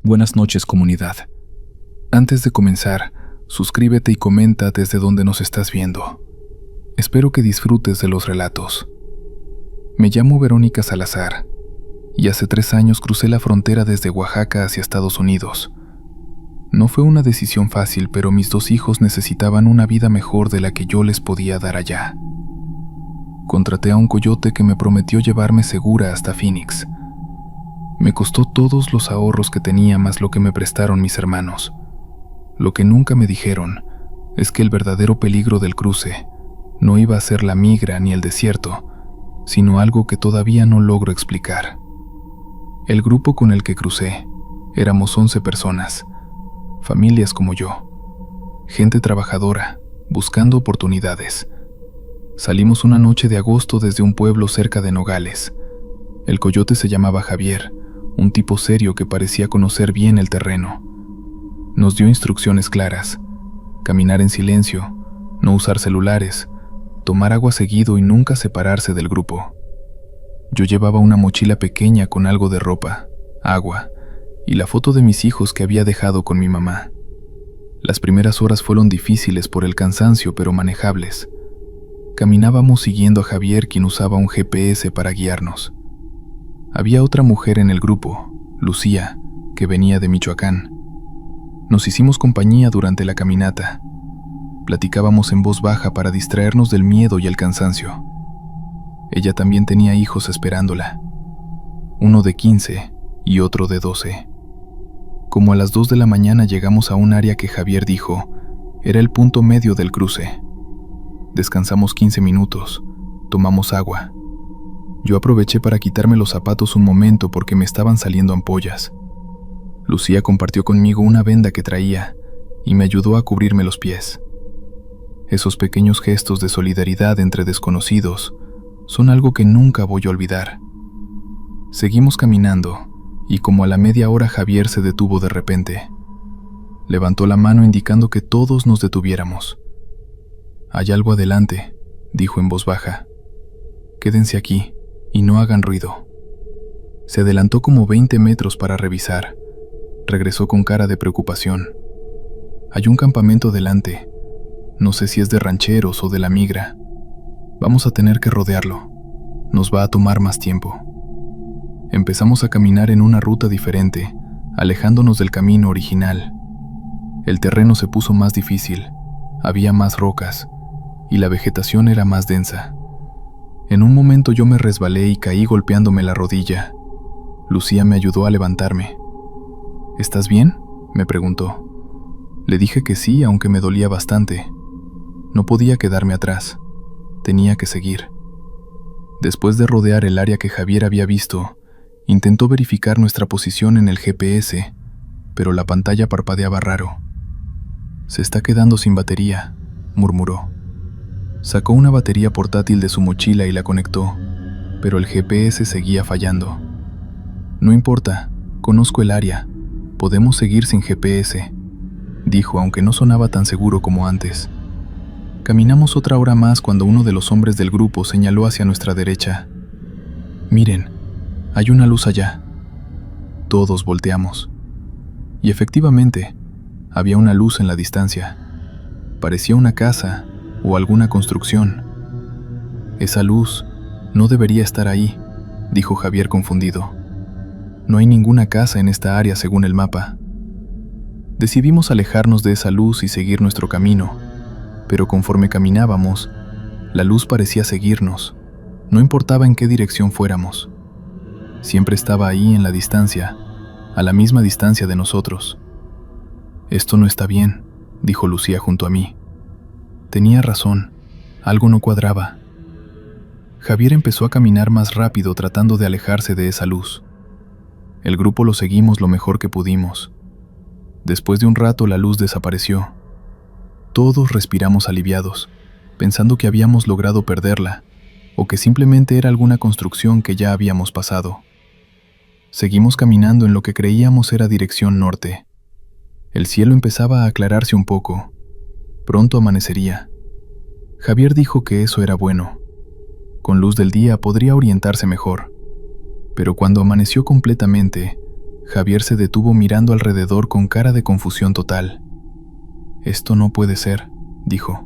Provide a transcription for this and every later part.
Buenas noches, comunidad. Antes de comenzar, suscríbete y comenta desde donde nos estás viendo. Espero que disfrutes de los relatos. Me llamo Verónica Salazar y hace 3 años crucé la frontera desde Oaxaca hacia Estados Unidos. No fue una decisión fácil, pero mis 2 hijos necesitaban una vida mejor de la que yo les podía dar allá. Contraté a un coyote que me prometió llevarme segura hasta Phoenix. Me costó todos los ahorros que tenía más lo que me prestaron mis hermanos. Lo que nunca me dijeron es que el verdadero peligro del cruce no iba a ser la migra ni el desierto, sino algo que todavía no logro explicar. El grupo con el que crucé éramos 11 personas, familias como yo, gente trabajadora, buscando oportunidades. Salimos una noche de agosto desde un pueblo cerca de Nogales. El coyote se llamaba Javier, un tipo serio que parecía conocer bien el terreno. Nos dio instrucciones claras: caminar en silencio, no usar celulares, tomar agua seguido y nunca separarse del grupo. Yo llevaba una mochila pequeña con algo de ropa, agua y la foto de mis hijos que había dejado con mi mamá. Las primeras horas fueron difíciles por el cansancio, pero manejables. Caminábamos siguiendo a Javier, quien usaba un GPS para guiarnos. Había otra mujer en el grupo, Lucía, que venía de Michoacán. Nos hicimos compañía durante la caminata. Platicábamos en voz baja para distraernos del miedo y el cansancio. Ella también tenía hijos esperándola, uno de 15 y otro de 12. Como a las 2 de la mañana llegamos a un área que Javier dijo era el punto medio del cruce. Descansamos 15 minutos, tomamos agua. Yo aproveché para quitarme los zapatos un momento porque me estaban saliendo ampollas. Lucía compartió conmigo una venda que traía y me ayudó a cubrirme los pies. Esos pequeños gestos de solidaridad entre desconocidos son algo que nunca voy a olvidar. Seguimos caminando y como a la media hora Javier se detuvo de repente. Levantó la mano indicando que todos nos detuviéramos. «Hay algo adelante», dijo en voz baja. «Quédense aquí y no hagan ruido». Se adelantó como 20 metros para revisar. Regresó con cara de preocupación. «Hay un campamento delante. No sé si es de rancheros o de la migra. Vamos a tener que rodearlo. Nos va a tomar más tiempo». Empezamos a caminar en una ruta diferente, alejándonos del camino original. El terreno se puso más difícil, había más rocas, y la vegetación era más densa. En un momento yo me resbalé y caí golpeándome la rodilla. Lucía me ayudó a levantarme. «¿Estás bien?», me preguntó. Le dije que sí, aunque me dolía bastante. No podía quedarme atrás. Tenía que seguir. Después de rodear el área que Javier había visto, intentó verificar nuestra posición en el GPS, pero la pantalla parpadeaba raro. «Se está quedando sin batería», murmuró. Sacó una batería portátil de su mochila y la conectó, pero el GPS seguía fallando. «No importa, conozco el área, podemos seguir sin GPS», dijo, aunque no sonaba tan seguro como antes. Caminamos otra hora más cuando uno de los hombres del grupo señaló hacia nuestra derecha. «Miren, hay una luz allá». Todos volteamos. Y efectivamente, había una luz en la distancia. Parecía una casa o alguna construcción. «Esa luz no debería estar ahí», dijo Javier confundido. «No hay ninguna casa en esta área según el mapa». Decidimos alejarnos de esa luz y seguir nuestro camino, pero conforme caminábamos, la luz parecía seguirnos, no importaba en qué dirección fuéramos. Siempre estaba ahí en la distancia, a la misma distancia de nosotros. «Esto no está bien», dijo Lucía junto a mí. Tenía razón, algo no cuadraba. Javier empezó a caminar más rápido tratando de alejarse de esa luz. El grupo lo seguimos lo mejor que pudimos. Después de un rato la luz desapareció. Todos respiramos aliviados, pensando que habíamos logrado perderla, o que simplemente era alguna construcción que ya habíamos pasado. Seguimos caminando en lo que creíamos era dirección norte. El cielo empezaba a aclararse un poco. Pronto amanecería. Javier dijo que eso era bueno. Con luz del día podría orientarse mejor. Pero cuando amaneció completamente, Javier se detuvo mirando alrededor con cara de confusión total. «Esto no puede ser», dijo.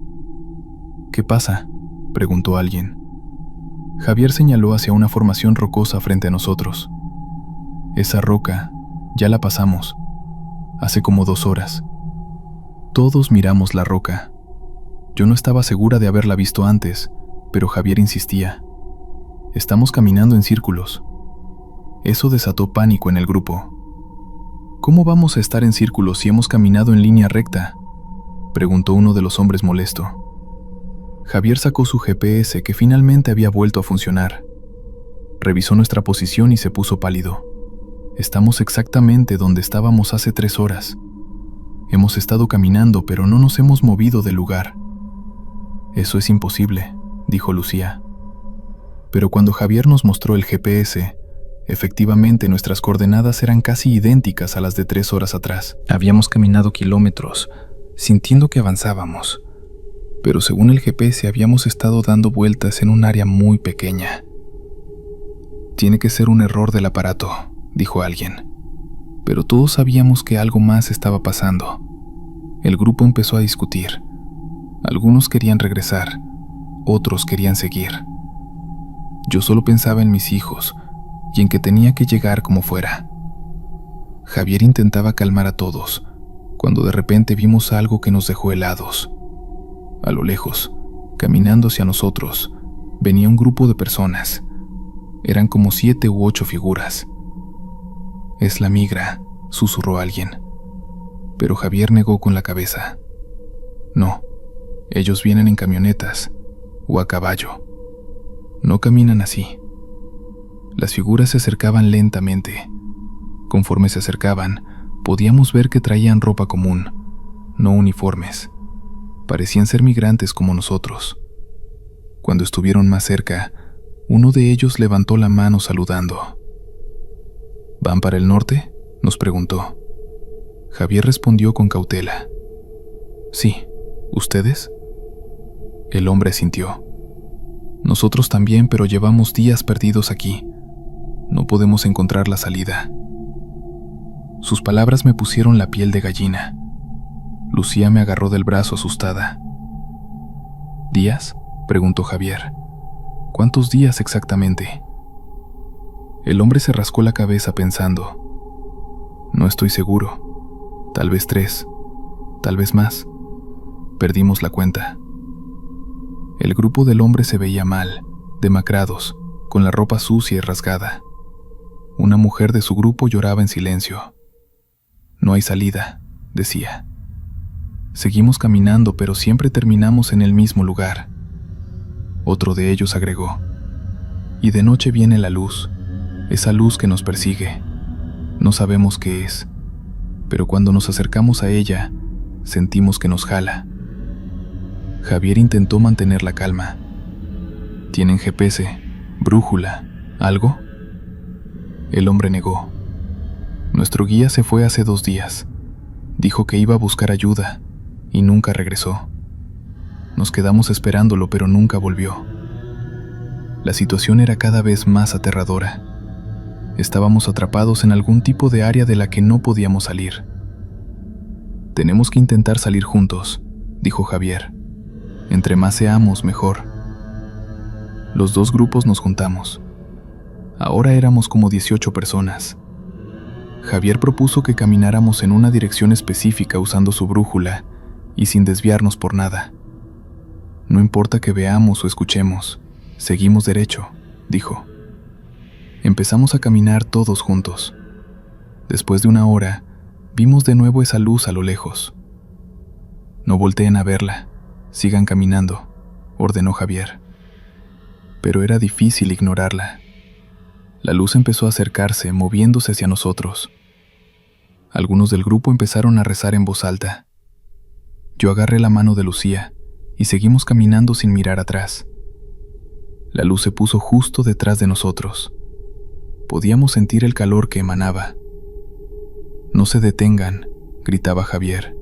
«¿Qué pasa?», preguntó alguien. Javier señaló hacia una formación rocosa frente a nosotros. «Esa roca, ya la pasamos, hace como 2 horas». Todos miramos la roca. Yo no estaba segura de haberla visto antes, pero Javier insistía. «Estamos caminando en círculos». Eso desató pánico en el grupo. «¿Cómo vamos a estar en círculos si hemos caminado en línea recta?», preguntó uno de los hombres molesto. Javier sacó su GPS, que finalmente había vuelto a funcionar. Revisó nuestra posición y se puso pálido. «Estamos exactamente donde estábamos hace 3 horas. Hemos estado caminando, pero no nos hemos movido del lugar». «Eso es imposible», dijo Lucía. Pero cuando Javier nos mostró el GPS, efectivamente nuestras coordenadas eran casi idénticas a las de 3 horas atrás. Habíamos caminado kilómetros, sintiendo que avanzábamos, pero según el GPS habíamos estado dando vueltas en un área muy pequeña. «Tiene que ser un error del aparato», dijo alguien. Pero todos sabíamos que algo más estaba pasando. El grupo empezó a discutir. Algunos querían regresar, otros querían seguir. Yo solo pensaba en mis hijos y en que tenía que llegar como fuera. Javier intentaba calmar a todos, cuando de repente vimos algo que nos dejó helados. A lo lejos, caminando hacia nosotros, venía un grupo de personas. Eran como 7 u 8 figuras. «Es la migra», susurró alguien. Pero Javier negó con la cabeza. «No, ellos vienen en camionetas o a caballo. No caminan así». Las figuras se acercaban lentamente. Conforme se acercaban, podíamos ver que traían ropa común, no uniformes. Parecían ser migrantes como nosotros. Cuando estuvieron más cerca, uno de ellos levantó la mano saludando. «¿Van para el norte?», nos preguntó. Javier respondió con cautela. «Sí, ¿ustedes?». El hombre asintió. «Nosotros también, pero llevamos días perdidos aquí. No podemos encontrar la salida». Sus palabras me pusieron la piel de gallina. Lucía me agarró del brazo asustada. «¿Días?», preguntó Javier. «¿Cuántos días exactamente?». El hombre se rascó la cabeza pensando. «No estoy seguro. Tal vez 3, tal vez más. Perdimos la cuenta». El grupo del hombre se veía mal, demacrados, con la ropa sucia y rasgada. Una mujer de su grupo lloraba en silencio. «No hay salida», decía. Seguimos caminando, pero siempre terminamos en el mismo lugar. Otro de ellos agregó. «Y de noche viene la luz, esa luz que nos persigue. No sabemos qué es, pero cuando nos acercamos a ella, sentimos que nos jala». Javier intentó mantener la calma. «¿Tienen GPS, brújula, algo?». El hombre negó. «Nuestro guía se fue hace 2 días. Dijo que iba a buscar ayuda y nunca regresó. Nos quedamos esperándolo, pero nunca volvió». La situación era cada vez más aterradora. Estábamos atrapados en algún tipo de área de la que no podíamos salir. «Tenemos que intentar salir juntos», dijo Javier. «Entre más seamos, mejor». Los 2 grupos nos juntamos. Ahora éramos como 18 personas. Javier propuso que camináramos en una dirección específica usando su brújula y sin desviarnos por nada. «No importa que veamos o escuchemos, seguimos derecho», dijo. Empezamos a caminar todos juntos. Después de 1 hora, vimos de nuevo esa luz a lo lejos. «No volteen a verla, sigan caminando», ordenó Javier. Pero era difícil ignorarla. La luz empezó a acercarse, moviéndose hacia nosotros. Algunos del grupo empezaron a rezar en voz alta. Yo agarré la mano de Lucía y seguimos caminando sin mirar atrás. La luz se puso justo detrás de nosotros. Podíamos sentir el calor que emanaba. «No se detengan», gritaba Javier.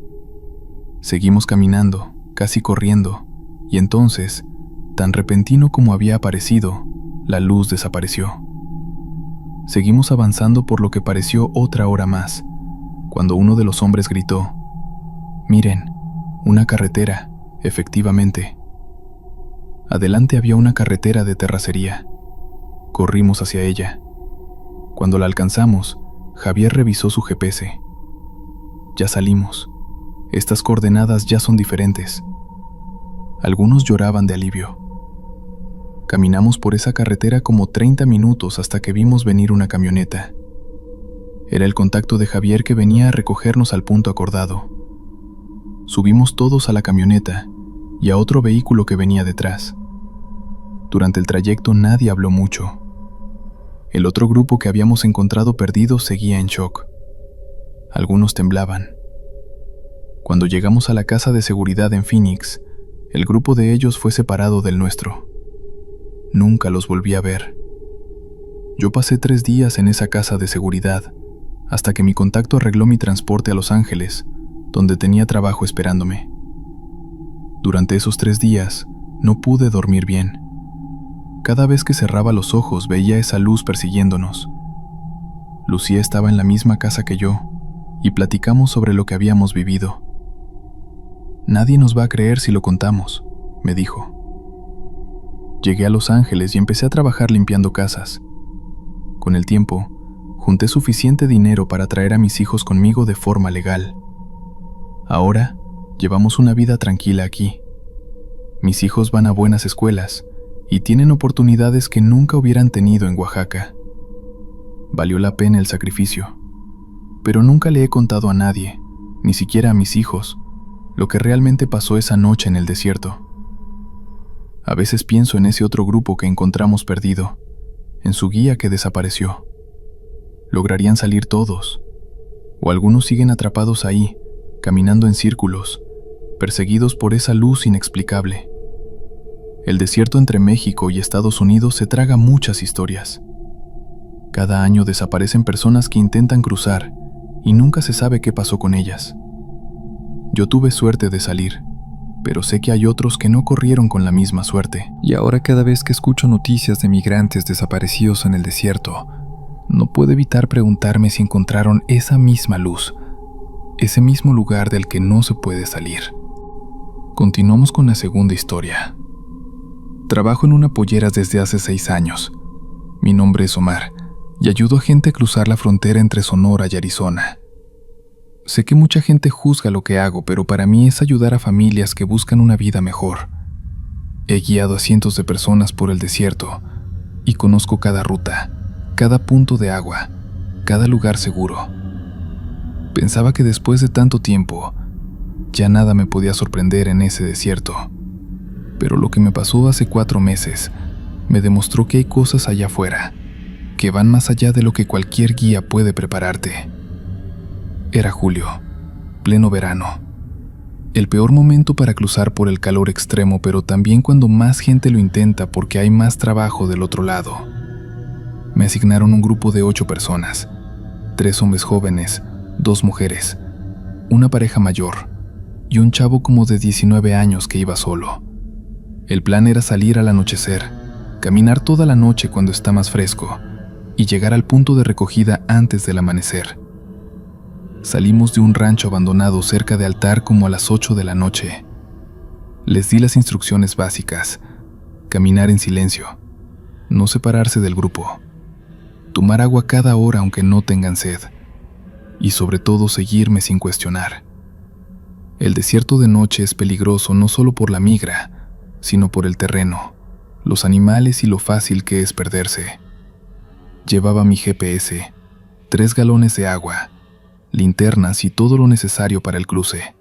Seguimos caminando, casi corriendo, y entonces, tan repentino como había aparecido, la luz desapareció. Seguimos avanzando por lo que pareció otra hora más, cuando uno de los hombres gritó: «Miren, una carretera, efectivamente». Adelante había una carretera de terracería. Corrimos hacia ella. Cuando la alcanzamos, Javier revisó su GPS. «Ya salimos. Estas coordenadas ya son diferentes». Algunos lloraban de alivio. Caminamos por esa carretera como 30 minutos hasta que vimos venir una camioneta. Era el contacto de Javier que venía a recogernos al punto acordado. Subimos todos a la camioneta y a otro vehículo que venía detrás. Durante el trayecto nadie habló mucho. El otro grupo que habíamos encontrado perdido seguía en shock. Algunos temblaban. Cuando llegamos a la casa de seguridad en Phoenix, el grupo de ellos fue separado del nuestro. Nunca los volví a ver. Yo pasé 3 días en esa casa de seguridad, hasta que mi contacto arregló mi transporte a Los Ángeles, donde tenía trabajo esperándome. Durante esos 3 días, no pude dormir bien. Cada vez que cerraba los ojos veía esa luz persiguiéndonos. Lucía estaba en la misma casa que yo, y platicamos sobre lo que habíamos vivido. «Nadie nos va a creer si lo contamos», me dijo. Llegué a Los Ángeles y empecé a trabajar limpiando casas. Con el tiempo, junté suficiente dinero para traer a mis hijos conmigo de forma legal. Ahora, llevamos una vida tranquila aquí. Mis hijos van a buenas escuelas y tienen oportunidades que nunca hubieran tenido en Oaxaca. Valió la pena el sacrificio, pero nunca le he contado a nadie, ni siquiera a mis hijos, lo que realmente pasó esa noche en el desierto. A veces pienso en ese otro grupo que encontramos perdido, en su guía que desapareció. ¿Lograrían salir todos? ¿O algunos siguen atrapados ahí, caminando en círculos, perseguidos por esa luz inexplicable? El desierto entre México y Estados Unidos se traga muchas historias. Cada año desaparecen personas que intentan cruzar y nunca se sabe qué pasó con ellas. Yo tuve suerte de salir, pero sé que hay otros que no corrieron con la misma suerte. Y ahora cada vez que escucho noticias de migrantes desaparecidos en el desierto, no puedo evitar preguntarme si encontraron esa misma luz, ese mismo lugar del que no se puede salir. Continuamos con la segunda historia. Trabajo en una pollera desde hace 6 años. Mi nombre es Omar y ayudo a gente a cruzar la frontera entre Sonora y Arizona. Sé que mucha gente juzga lo que hago, pero para mí es ayudar a familias que buscan una vida mejor. He guiado a cientos de personas por el desierto y conozco cada ruta, cada punto de agua, cada lugar seguro. Pensaba que después de tanto tiempo, ya nada me podía sorprender en ese desierto. Pero lo que me pasó hace 4 meses me demostró que hay cosas allá afuera, que van más allá de lo que cualquier guía puede prepararte. Era julio, pleno verano. El peor momento para cruzar por el calor extremo, pero también cuando más gente lo intenta porque hay más trabajo del otro lado. Me asignaron un grupo de 8 personas, 3 hombres jóvenes, 2 mujeres, una pareja mayor y un chavo como de 19 años que iba solo. El plan era salir al anochecer, caminar toda la noche cuando está más fresco y llegar al punto de recogida antes del amanecer. Salimos de un rancho abandonado cerca de Altar como a las 8 de la noche. Les di las instrucciones básicas: caminar en silencio, no separarse del grupo, tomar agua cada hora aunque no tengan sed, y sobre todo seguirme sin cuestionar. El desierto de noche es peligroso no solo por la migra, sino por el terreno, los animales y lo fácil que es perderse. Llevaba mi GPS, 3 galones de agua, linternas y todo lo necesario para el cruce.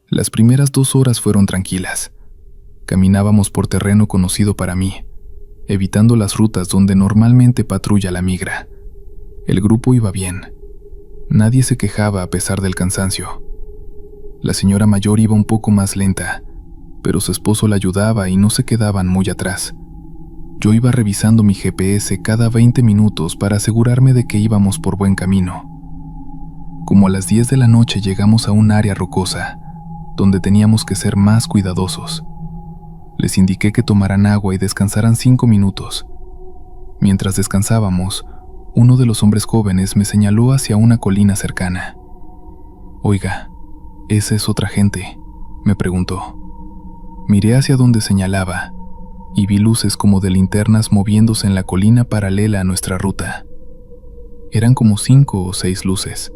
Las primeras 2 horas fueron tranquilas. Caminábamos por terreno conocido para mí, evitando las rutas donde normalmente patrulla la migra. El grupo iba bien. Nadie se quejaba a pesar del cansancio. La señora mayor iba un poco más lenta, pero su esposo la ayudaba y no se quedaban muy atrás. Yo iba revisando mi GPS cada 20 minutos para asegurarme de que íbamos por buen camino. Como a las 10 de la noche llegamos a un área rocosa, donde teníamos que ser más cuidadosos. Les indiqué que tomaran agua y descansaran 5 minutos. Mientras descansábamos, Uno de los hombres jóvenes me señaló hacia una colina cercana. «Oiga, ¿esa es otra gente?», me preguntó. Miré hacia donde señalaba y vi luces como de linternas moviéndose en la colina paralela a nuestra ruta. Eran como 5 o 6 luces.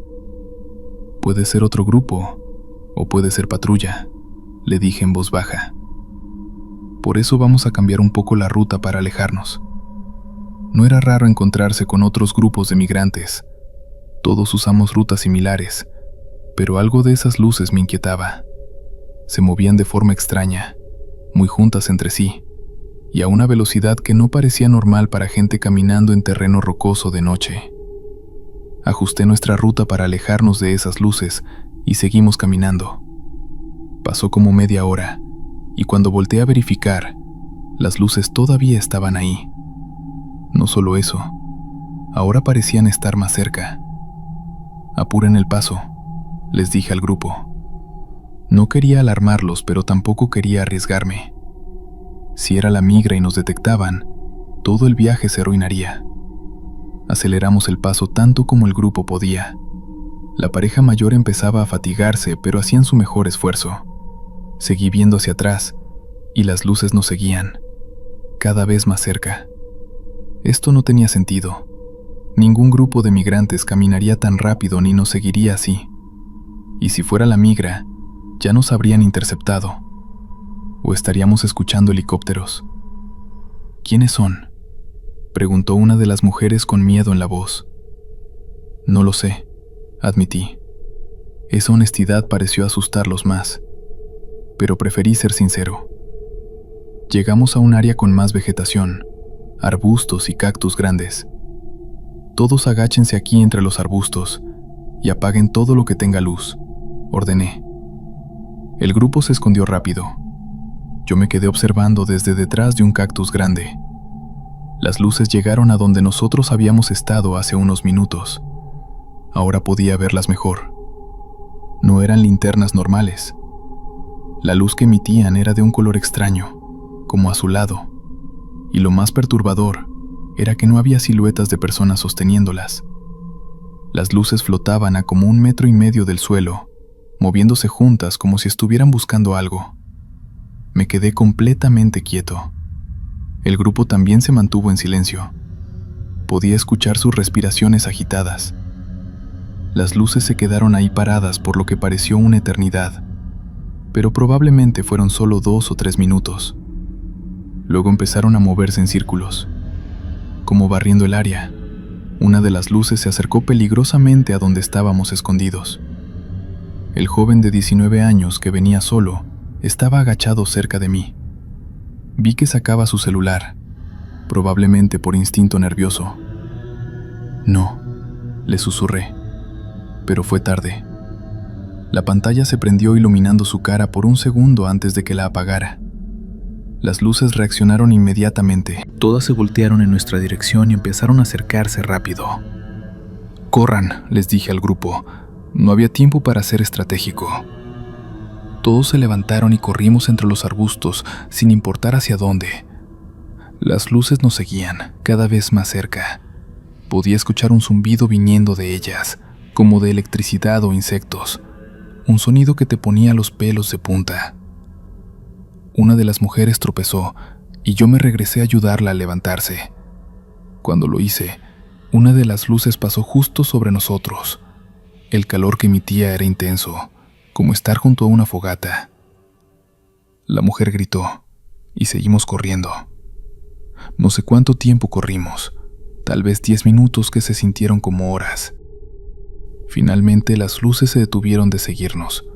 «Puede ser otro grupo, o puede ser patrulla», le dije en voz baja. «Por eso vamos a cambiar un poco la ruta para alejarnos». No era raro encontrarse con otros grupos de migrantes. Todos usamos rutas similares, pero algo de esas luces me inquietaba. Se movían de forma extraña, muy juntas entre sí, y a una velocidad que no parecía normal para gente caminando en terreno rocoso de noche. Ajusté nuestra ruta para alejarnos de esas luces y seguimos caminando. Pasó como media hora, y cuando volteé a verificar, las luces todavía estaban ahí. No solo eso, ahora parecían estar más cerca. «Apuren el paso», les dije al grupo. No quería alarmarlos, pero tampoco quería arriesgarme. Si era la migra y nos detectaban, todo el viaje se arruinaría. Aceleramos el paso tanto como el grupo podía. La pareja mayor empezaba a fatigarse, pero hacían su mejor esfuerzo. Seguí viendo hacia atrás, y las luces nos seguían, cada vez más cerca. Esto no tenía sentido. Ningún grupo de migrantes caminaría tan rápido ni nos seguiría así. Y si fuera la migra, ya nos habrían interceptado. O estaríamos escuchando helicópteros. «¿Quiénes son?», preguntó una de las mujeres con miedo en la voz. «No lo sé», admití. Esa honestidad pareció asustarlos más, pero preferí ser sincero. Llegamos a un área con más vegetación, arbustos y cactus grandes. «Todos agáchense aquí entre los arbustos y apaguen todo lo que tenga luz», ordené. El grupo se escondió rápido. Yo me quedé observando desde detrás de un cactus grande. Las luces llegaron a donde nosotros habíamos estado hace unos minutos. Ahora podía verlas mejor. No eran linternas normales. La luz que emitían era de un color extraño, como azulado. Y lo más perturbador era que no había siluetas de personas sosteniéndolas. Las luces flotaban a como 1,5 metros del suelo, moviéndose juntas como si estuvieran buscando algo. Me quedé completamente quieto. El grupo también se mantuvo en silencio. Podía escuchar sus respiraciones agitadas. Las luces se quedaron ahí paradas por lo que pareció una eternidad, pero probablemente fueron solo 2 o 3 minutos. Luego empezaron a moverse en círculos, como barriendo el área. Una de las luces se acercó peligrosamente a donde estábamos escondidos. El joven de 19 años que venía solo estaba agachado cerca de mí. Vi que sacaba su celular, probablemente por instinto nervioso. «No», le susurré, pero fue tarde. La pantalla se prendió iluminando su cara por un segundo antes de que la apagara. Las luces reaccionaron inmediatamente. Todas se voltearon en nuestra dirección y empezaron a acercarse rápido. «Corran», les dije al grupo. No había tiempo para ser estratégico. Todos se levantaron y corrimos entre los arbustos, sin importar hacia dónde. Las luces nos seguían, cada vez más cerca. Podía escuchar un zumbido viniendo de ellas, como de electricidad o insectos. Un sonido que te ponía los pelos de punta. Una de las mujeres tropezó y yo me regresé a ayudarla a levantarse. Cuando lo hice, una de las luces pasó justo sobre nosotros. El calor que emitía era intenso, como estar junto a una fogata. La mujer gritó y seguimos corriendo. No sé cuánto tiempo corrimos, tal vez 10 minutos que se sintieron como horas. Finalmente las luces se detuvieron de seguirnos.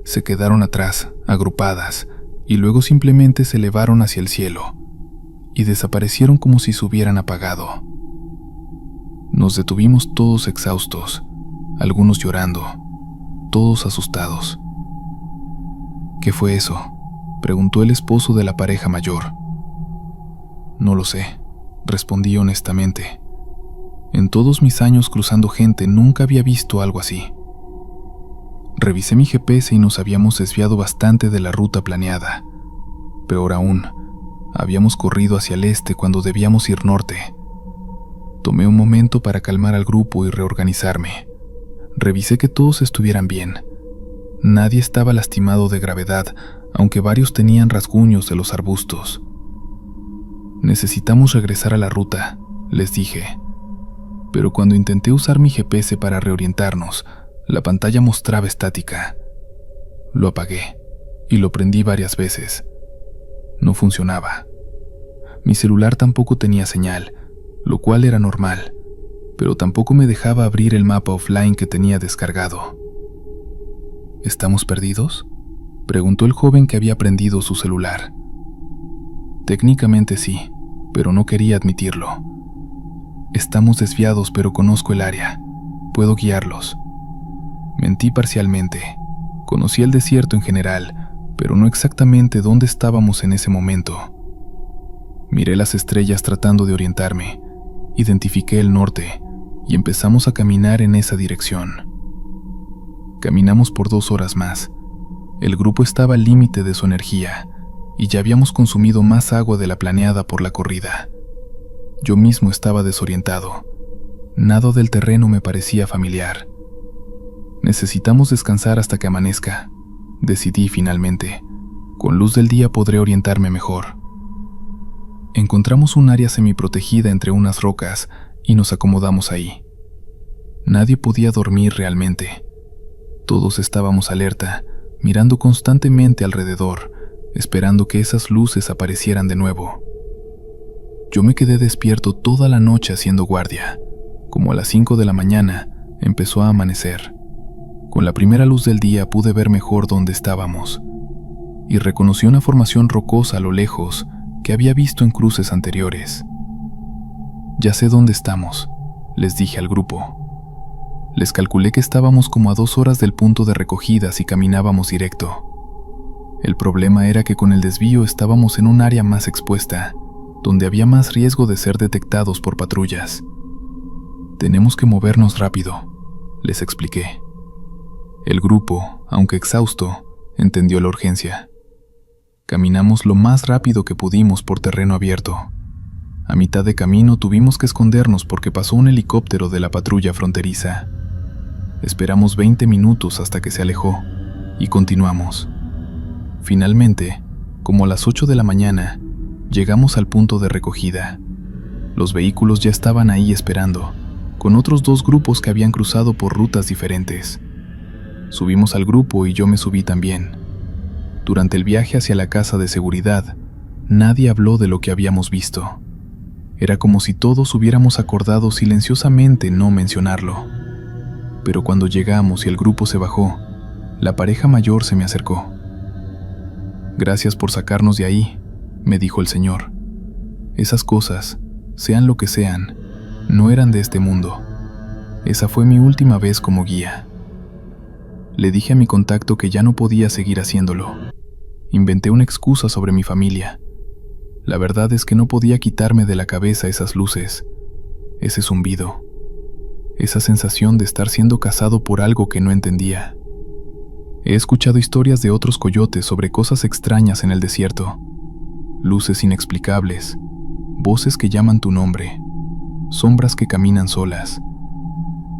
Se quedaron atrás, agrupadas, y luego simplemente se elevaron hacia el cielo y desaparecieron como si se hubieran apagado. Nos detuvimos todos exhaustos, algunos llorando, todos asustados. «¿Qué fue eso?», preguntó el esposo de la pareja mayor. «No lo sé», respondí honestamente. En todos mis años cruzando gente nunca había visto algo así. Revisé mi GPS y nos habíamos desviado bastante de la ruta planeada. Peor aún, habíamos corrido hacia el este cuando debíamos ir norte. Tomé un momento para calmar al grupo y reorganizarme. Revisé que todos estuvieran bien. Nadie estaba lastimado de gravedad, aunque varios tenían rasguños de los arbustos. Necesitamos regresar a la ruta, les dije. Pero cuando intenté usar mi GPS para reorientarnos, la pantalla mostraba estática. Lo apagué y lo prendí varias veces. No funcionaba. Mi celular tampoco tenía señal, lo cual era normal, pero tampoco me dejaba abrir el mapa offline que tenía descargado. ¿Estamos perdidos?, preguntó el joven que había prendido su celular. Técnicamente sí, pero no quería admitirlo. Estamos desviados, pero conozco el área. Puedo guiarlos. Mentí parcialmente. Conocí el desierto en general, pero no exactamente dónde estábamos en ese momento. Miré las estrellas tratando de orientarme. Identifiqué el norte y empezamos a caminar en esa dirección. Caminamos por 2 horas más. El grupo estaba al límite de su energía y ya habíamos consumido más agua de la planeada por la corrida. Yo mismo estaba desorientado. Nada del terreno me parecía familiar. Necesitamos descansar hasta que amanezca, decidí finalmente. Con luz del día podré orientarme mejor. Encontramos un área semiprotegida entre unas rocas y nos acomodamos ahí. Nadie podía dormir realmente. Todos estábamos alerta, mirando constantemente alrededor, esperando que esas luces aparecieran de nuevo. Yo me quedé despierto toda la noche haciendo guardia. Como a las 5 de la mañana, empezó a amanecer. Con la primera luz del día pude ver mejor dónde estábamos, y reconocí una formación rocosa a lo lejos que había visto en cruces anteriores. Ya sé dónde estamos, les dije al grupo. Les calculé que estábamos como a 2 horas del punto de recogida si caminábamos directo. El problema era que con el desvío estábamos en un área más expuesta, donde había más riesgo de ser detectados por patrullas. Tenemos que movernos rápido, les expliqué. El grupo, aunque exhausto, entendió la urgencia. Caminamos lo más rápido que pudimos por terreno abierto. A mitad de camino tuvimos que escondernos porque pasó un helicóptero de la patrulla fronteriza. Esperamos 20 minutos hasta que se alejó y continuamos. Finalmente, como a las 8 de la mañana, llegamos al punto de recogida. Los vehículos ya estaban ahí esperando, con otros 2 grupos que habían cruzado por rutas diferentes. Subimos al grupo y yo me subí también. Durante el viaje hacia la casa de seguridad, nadie habló de lo que habíamos visto. Era como si todos hubiéramos acordado silenciosamente no mencionarlo. Pero cuando llegamos y el grupo se bajó, la pareja mayor se me acercó. «Gracias por sacarnos de ahí», me dijo el señor. «Esas cosas, sean lo que sean, no eran de este mundo. Esa fue mi última vez como guía». Le dije a mi contacto que ya no podía seguir haciéndolo. Inventé una excusa sobre mi familia. La verdad es que no podía quitarme de la cabeza esas luces, ese zumbido, esa sensación de estar siendo cazado por algo que no entendía. He escuchado historias de otros coyotes sobre cosas extrañas en el desierto, luces inexplicables, voces que llaman tu nombre, sombras que caminan solas.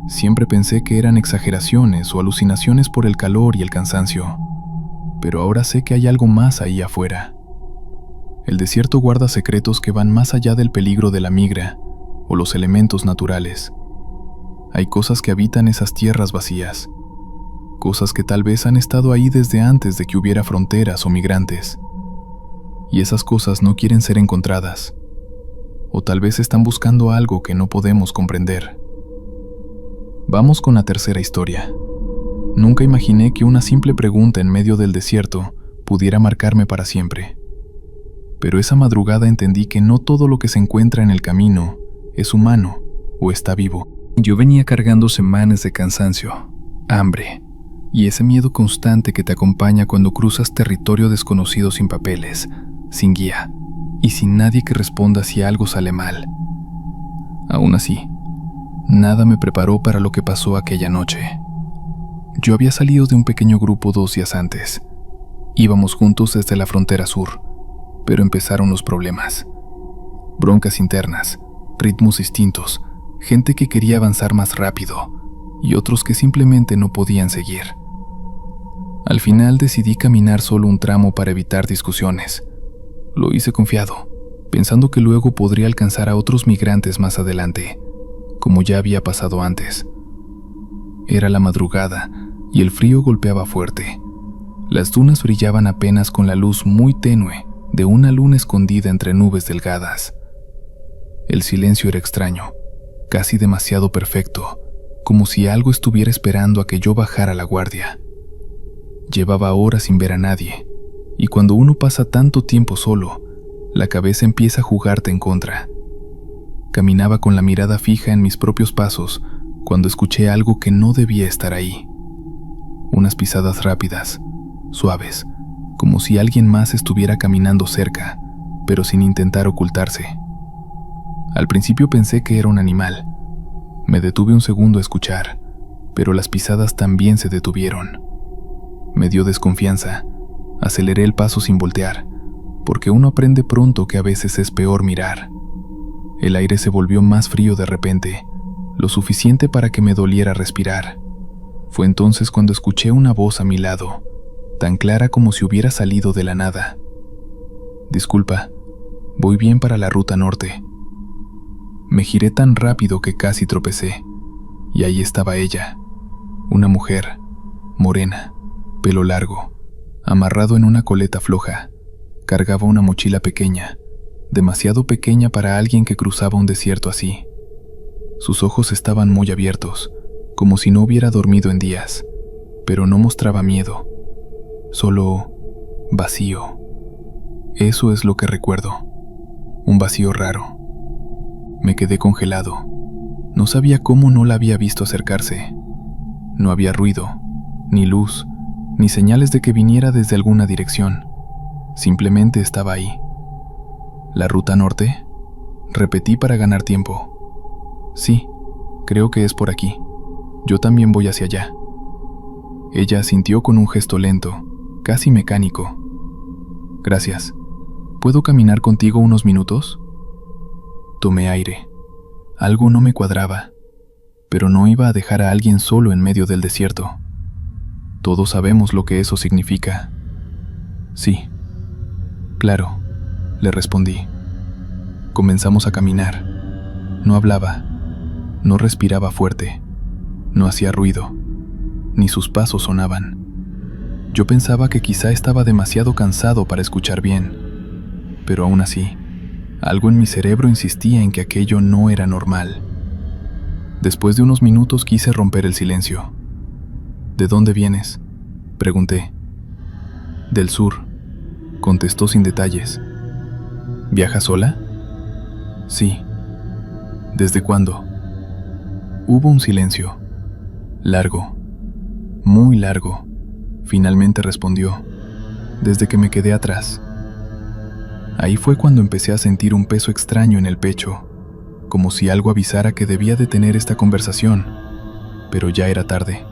Siempre pensé que eran exageraciones o alucinaciones por el calor y el cansancio, pero ahora sé que hay algo más ahí afuera. El desierto guarda secretos que van más allá del peligro de la migra o los elementos naturales. Hay cosas que habitan esas tierras vacías, cosas que tal vez han estado ahí desde antes de que hubiera fronteras o migrantes. Y esas cosas no quieren ser encontradas, o tal vez están buscando algo que no podemos comprender. Vamos con la tercera historia. Nunca imaginé que una simple pregunta en medio del desierto pudiera marcarme para siempre. Pero esa madrugada entendí que no todo lo que se encuentra en el camino es humano o está vivo. Yo venía cargando semanas de cansancio, hambre y ese miedo constante que te acompaña cuando cruzas territorio desconocido sin papeles, sin guía y sin nadie que responda si algo sale mal. Aún así, nada me preparó para lo que pasó aquella noche. Yo había salido de un pequeño grupo 2 días antes. Íbamos juntos desde la frontera sur, pero empezaron los problemas. Broncas internas, ritmos distintos, gente que quería avanzar más rápido y otros que simplemente no podían seguir. Al final decidí caminar solo un tramo para evitar discusiones. Lo hice confiado, pensando que luego podría alcanzar a otros migrantes más adelante, como ya había pasado antes. Era la madrugada y el frío golpeaba fuerte. Las dunas brillaban apenas con la luz muy tenue de una luna escondida entre nubes delgadas. El silencio era extraño, casi demasiado perfecto, como si algo estuviera esperando a que yo bajara la guardia. Llevaba horas sin ver a nadie, y cuando uno pasa tanto tiempo solo, la cabeza empieza a jugarte en contra. Caminaba con la mirada fija en mis propios pasos cuando escuché algo que no debía estar ahí. Unas pisadas rápidas, suaves, como si alguien más estuviera caminando cerca, pero sin intentar ocultarse. Al principio pensé que era un animal. Me detuve un segundo a escuchar, pero las pisadas también se detuvieron. Me dio desconfianza. Aceleré el paso sin voltear, porque uno aprende pronto que a veces es peor mirar. El aire se volvió más frío de repente, lo suficiente para que me doliera respirar. Fue entonces cuando escuché una voz a mi lado, tan clara como si hubiera salido de la nada. «Disculpa, voy bien para la ruta norte». Me giré tan rápido que casi tropecé, y ahí estaba ella, una mujer, morena, pelo largo, amarrado en una coleta floja. Cargaba una mochila pequeña, demasiado pequeña para alguien que cruzaba un desierto así. Sus ojos estaban muy abiertos, como si no hubiera dormido en días, pero no mostraba miedo, solo vacío. Eso es lo que recuerdo, un vacío raro. Me quedé congelado. No sabía cómo no la había visto acercarse. No había ruido, ni luz, ni señales de que viniera desde alguna dirección. Simplemente estaba ahí. ¿La ruta norte?, repetí para ganar tiempo. Sí, creo que es por aquí. Yo también voy hacia allá. Ella asintió con un gesto lento, casi mecánico. Gracias. ¿Puedo caminar contigo unos minutos? Tomé aire. Algo no me cuadraba, pero no iba a dejar a alguien solo en medio del desierto. Todos sabemos lo que eso significa. Sí. Claro, le respondí. Comenzamos a caminar. No hablaba, no respiraba fuerte, no hacía ruido, ni sus pasos sonaban. Yo pensaba que quizá estaba demasiado cansado para escuchar bien, pero aún así, algo en mi cerebro insistía en que aquello no era normal. Después de unos minutos quise romper el silencio. ¿De dónde vienes?, pregunté. Del sur, contestó sin detalles. ¿Viajas sola? Sí. ¿Desde cuándo? Hubo un silencio. Largo. Muy largo. Finalmente respondió. Desde que me quedé atrás. Ahí fue cuando empecé a sentir un peso extraño en el pecho, como si algo avisara que debía detener esta conversación. Pero ya era tarde.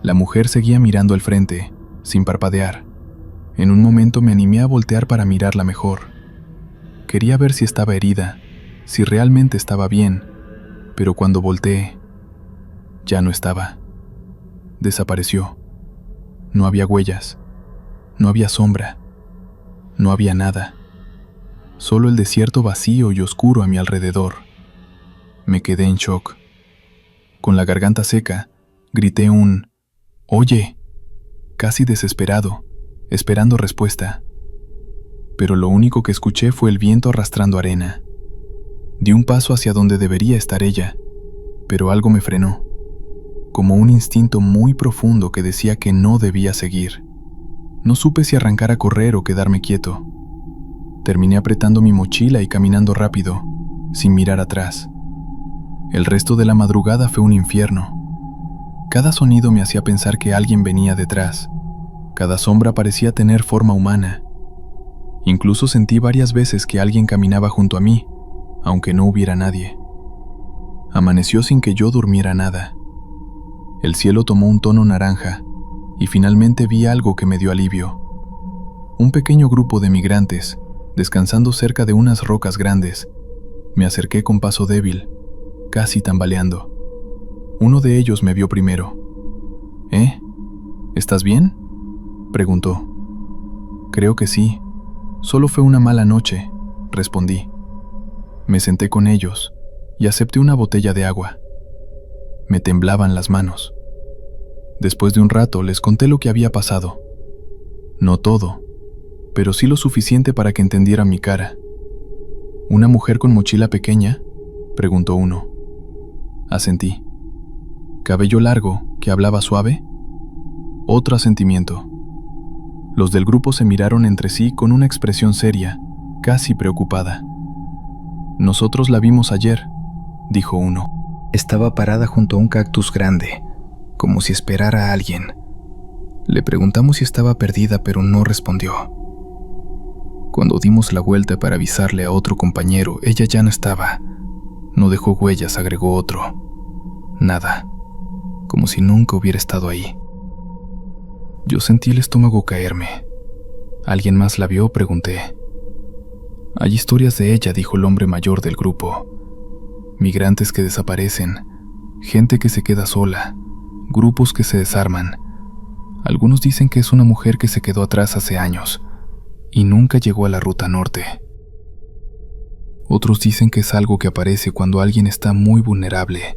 La mujer seguía mirando al frente, sin parpadear. En un momento me animé a voltear para mirarla mejor. Quería ver si estaba herida, si realmente estaba bien, pero cuando volteé, ya no estaba. Desapareció. No había huellas, no había sombra, no había nada. Solo el desierto vacío y oscuro a mi alrededor. Me quedé en shock. Con la garganta seca, grité un «¡Oye!», casi desesperado, esperando respuesta. Pero lo único que escuché fue el viento arrastrando arena. Di un paso hacia donde debería estar ella, pero algo me frenó, como un instinto muy profundo que decía que no debía seguir. No supe si arrancar a correr o quedarme quieto. Terminé apretando mi mochila y caminando rápido, sin mirar atrás. El resto de la madrugada fue un infierno. Cada sonido me hacía pensar que alguien venía detrás. Cada sombra parecía tener forma humana. Incluso sentí varias veces que alguien caminaba junto a mí, aunque no hubiera nadie. Amaneció sin que yo durmiera nada. El cielo tomó un tono naranja, y finalmente vi algo que me dio alivio. Un pequeño grupo de migrantes, descansando cerca de unas rocas grandes. Me acerqué con paso débil, casi tambaleando. Uno de ellos me vio primero. ¿Estás bien?, preguntó. Creo que sí. Solo fue una mala noche, respondí. Me senté con ellos y acepté una botella de agua. Me temblaban las manos. Después de un rato les conté lo que había pasado. No todo, pero sí lo suficiente para que entendieran mi cara. ¿Una mujer con mochila pequeña?, preguntó uno. Asentí. ¿Cabello largo, que hablaba suave? Otro asentimiento. Los del grupo se miraron entre sí con una expresión seria, casi preocupada. Nosotros la vimos ayer, dijo uno. Estaba parada junto a un cactus grande, como si esperara a alguien. Le preguntamos si estaba perdida, pero no respondió. Cuando dimos la vuelta para avisarle a otro compañero, ella ya no estaba. No dejó huellas, agregó otro. Nada, como si nunca hubiera estado ahí. Yo sentí el estómago caerme. ¿Alguien más la vio?, pregunté. Hay historias de ella, dijo el hombre mayor del grupo. Migrantes que desaparecen, gente que se queda sola, grupos que se desarman. Algunos dicen que es una mujer que se quedó atrás hace años y nunca llegó a la ruta norte. Otros dicen que es algo que aparece cuando alguien está muy vulnerable.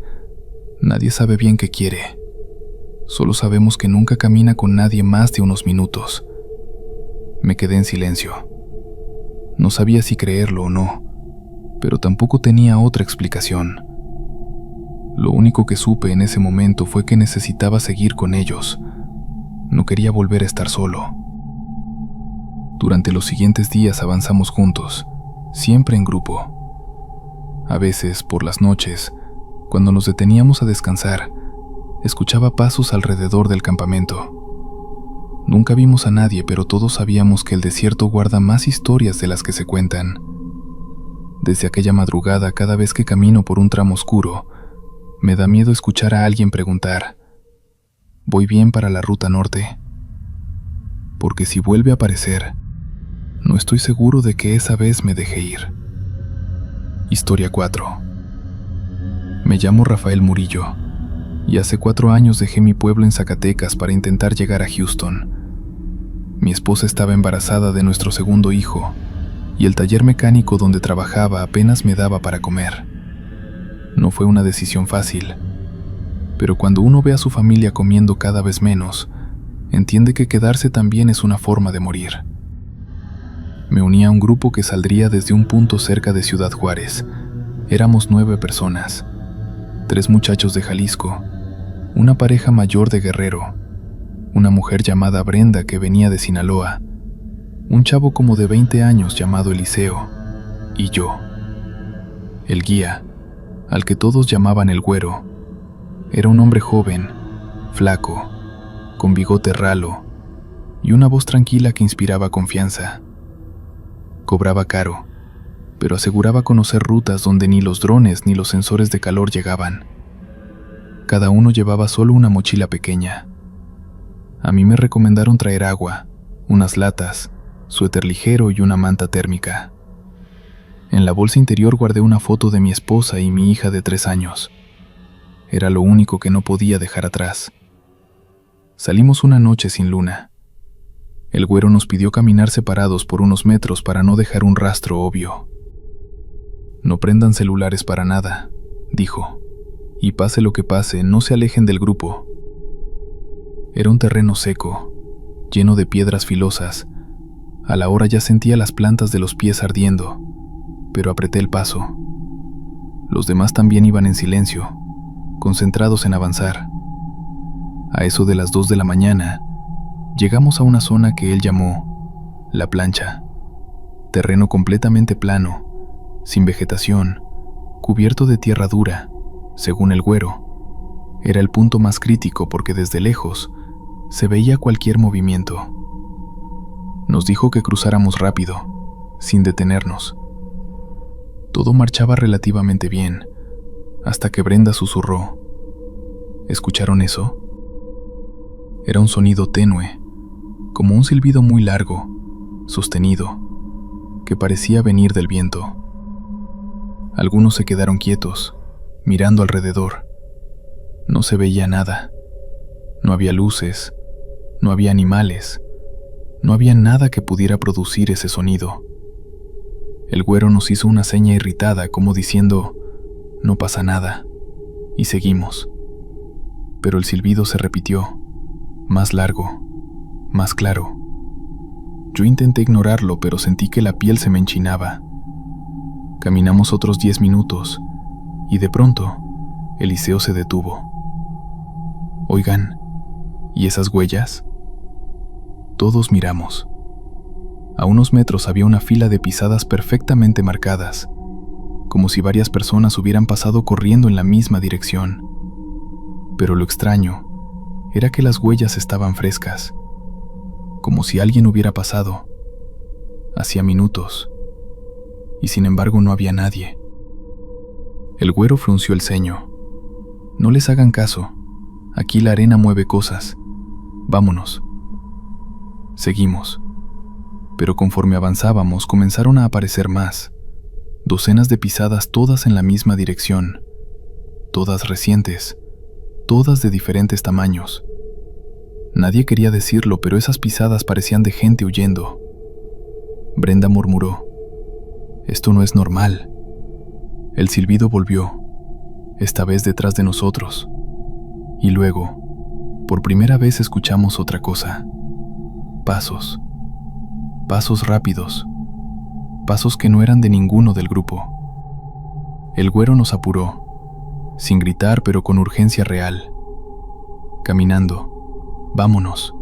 Nadie sabe bien qué quiere. Solo sabemos que nunca camina con nadie más de unos minutos. Me quedé en silencio. No sabía si creerlo o no, pero tampoco tenía otra explicación. Lo único que supe en ese momento fue que necesitaba seguir con ellos. No quería volver a estar solo. Durante los siguientes días avanzamos juntos, siempre en grupo. A veces, por las noches, cuando nos deteníamos a descansar, escuchaba pasos alrededor del campamento. Nunca vimos a nadie, pero todos sabíamos que el desierto guarda más historias de las que se cuentan. Desde aquella madrugada, cada vez que camino por un tramo oscuro, me da miedo escuchar a alguien preguntar: ¿voy bien para la ruta norte? Porque si vuelve a aparecer, no estoy seguro de que esa vez me deje ir. Historia 4. Me llamo Rafael Murillo, y hace 4 años dejé mi pueblo en Zacatecas para intentar llegar a Houston. Mi esposa estaba embarazada de nuestro segundo hijo, y el taller mecánico donde trabajaba apenas me daba para comer. No fue una decisión fácil, pero cuando uno ve a su familia comiendo cada vez menos, entiende que quedarse también es una forma de morir. Me uní a un grupo que saldría desde un punto cerca de Ciudad Juárez. Éramos 9 personas, 3 muchachos de Jalisco, una pareja mayor de Guerrero, una mujer llamada Brenda que venía de Sinaloa, un chavo como de 20 años llamado Eliseo, y yo. El guía, al que todos llamaban el Güero, era un hombre joven, flaco, con bigote ralo y una voz tranquila que inspiraba confianza. Cobraba caro, pero aseguraba conocer rutas donde ni los drones ni los sensores de calor llegaban. Cada uno llevaba solo una mochila pequeña. A mí me recomendaron traer agua, unas latas, suéter ligero y una manta térmica. En la bolsa interior guardé una foto de mi esposa y mi hija de 3 años. Era lo único que no podía dejar atrás. Salimos una noche sin luna. El Güero nos pidió caminar separados por unos metros para no dejar un rastro obvio. No prendan celulares para nada, dijo, y pase lo que pase, no se alejen del grupo. Era un terreno seco, lleno de piedras filosas. A la hora ya sentía las plantas de los pies ardiendo, pero apreté el paso. Los demás también iban en silencio, concentrados en avanzar. A eso de las 2 de la mañana, llegamos a una zona que él llamó La Plancha. Terreno completamente plano, sin vegetación, cubierto de tierra dura, según el Güero. Era el punto más crítico porque desde lejos se veía cualquier movimiento. Nos dijo que cruzáramos rápido, sin detenernos. Todo marchaba relativamente bien, hasta que Brenda susurró. ¿Escucharon eso? Era un sonido tenue, como un silbido muy largo, sostenido, que parecía venir del viento. Algunos se quedaron quietos, mirando alrededor. No se veía nada. No había luces, no había animales, no había nada que pudiera producir ese sonido. El güero nos hizo una seña irritada, como diciendo, no pasa nada, y seguimos. Pero el silbido se repitió, más largo, más claro. Yo intenté ignorarlo, pero sentí que la piel se me enchinaba. Caminamos otros 10 minutos, y de pronto, Eliseo se detuvo. Oigan, ¿y esas huellas? Todos miramos. A unos metros había una fila de pisadas perfectamente marcadas, como si varias personas hubieran pasado corriendo en la misma dirección. Pero lo extraño era que las huellas estaban frescas, como si alguien hubiera pasado, hacía minutos, y sin embargo no había nadie. El güero frunció el ceño. No les hagan caso, aquí la arena mueve cosas. Vámonos. Seguimos. Pero conforme avanzábamos comenzaron a aparecer más, docenas de pisadas todas en la misma dirección, todas recientes, todas de diferentes tamaños. Nadie quería decirlo, pero esas pisadas parecían de gente huyendo. Brenda murmuró, «Esto no es normal». El silbido volvió, esta vez detrás de nosotros, y luego, por primera vez escuchamos otra cosa. Pasos. Pasos rápidos, pasos que no eran de ninguno del grupo. El güero nos apuró, sin gritar pero con urgencia real. Caminando, vámonos,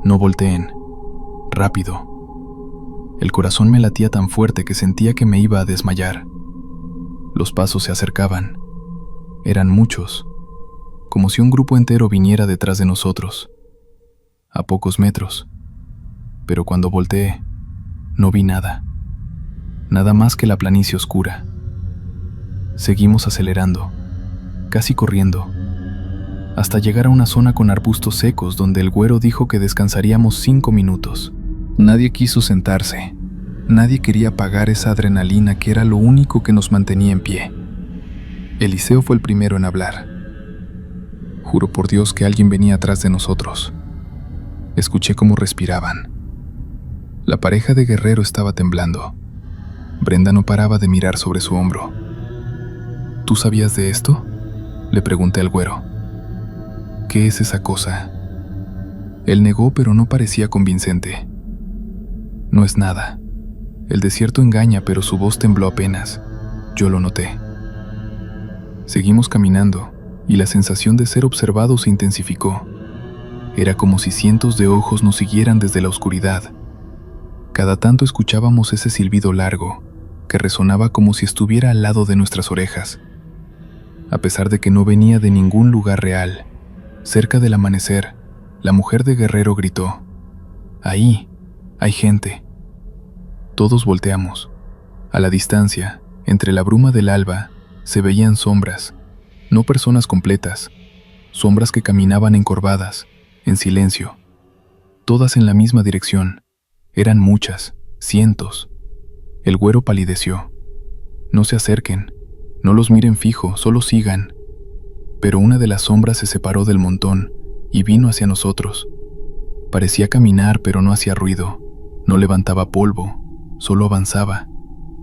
no volteen, rápido. El corazón me latía tan fuerte que sentía que me iba a desmayar. Los pasos se acercaban, eran muchos, como si un grupo entero viniera detrás de nosotros, a pocos metros. Pero cuando volteé, no vi nada, nada más que la planicie oscura. Seguimos acelerando, casi corriendo, hasta llegar a una zona con arbustos secos donde el güero dijo que descansaríamos 5 minutos. Nadie quiso sentarse, nadie quería pagar esa adrenalina que era lo único que nos mantenía en pie. Eliseo fue el primero en hablar. Juro por Dios que alguien venía atrás de nosotros. Escuché cómo respiraban. La pareja de Guerrero estaba temblando. Brenda no paraba de mirar sobre su hombro. ¿Tú sabías de esto?, le pregunté al güero. ¿Qué es esa cosa? Él negó, pero no parecía convincente. No es nada. El desierto engaña, pero su voz tembló apenas. Yo lo noté. Seguimos caminando, y la sensación de ser observado se intensificó. Era como si cientos de ojos nos siguieran desde la oscuridad. Cada tanto escuchábamos ese silbido largo, que resonaba como si estuviera al lado de nuestras orejas. A pesar de que no venía de ningún lugar real, cerca del amanecer, la mujer de Guerrero gritó, «Ahí, hay gente». Todos volteamos. A la distancia, entre la bruma del alba, se veían sombras, no personas completas, sombras que caminaban encorvadas, en silencio, todas en la misma dirección. Eran muchas, cientos. El güero palideció. «No se acerquen, no los miren fijo, solo sigan». Pero una de las sombras se separó del montón y vino hacia nosotros. Parecía caminar, pero no hacía ruido, no levantaba polvo, solo avanzaba,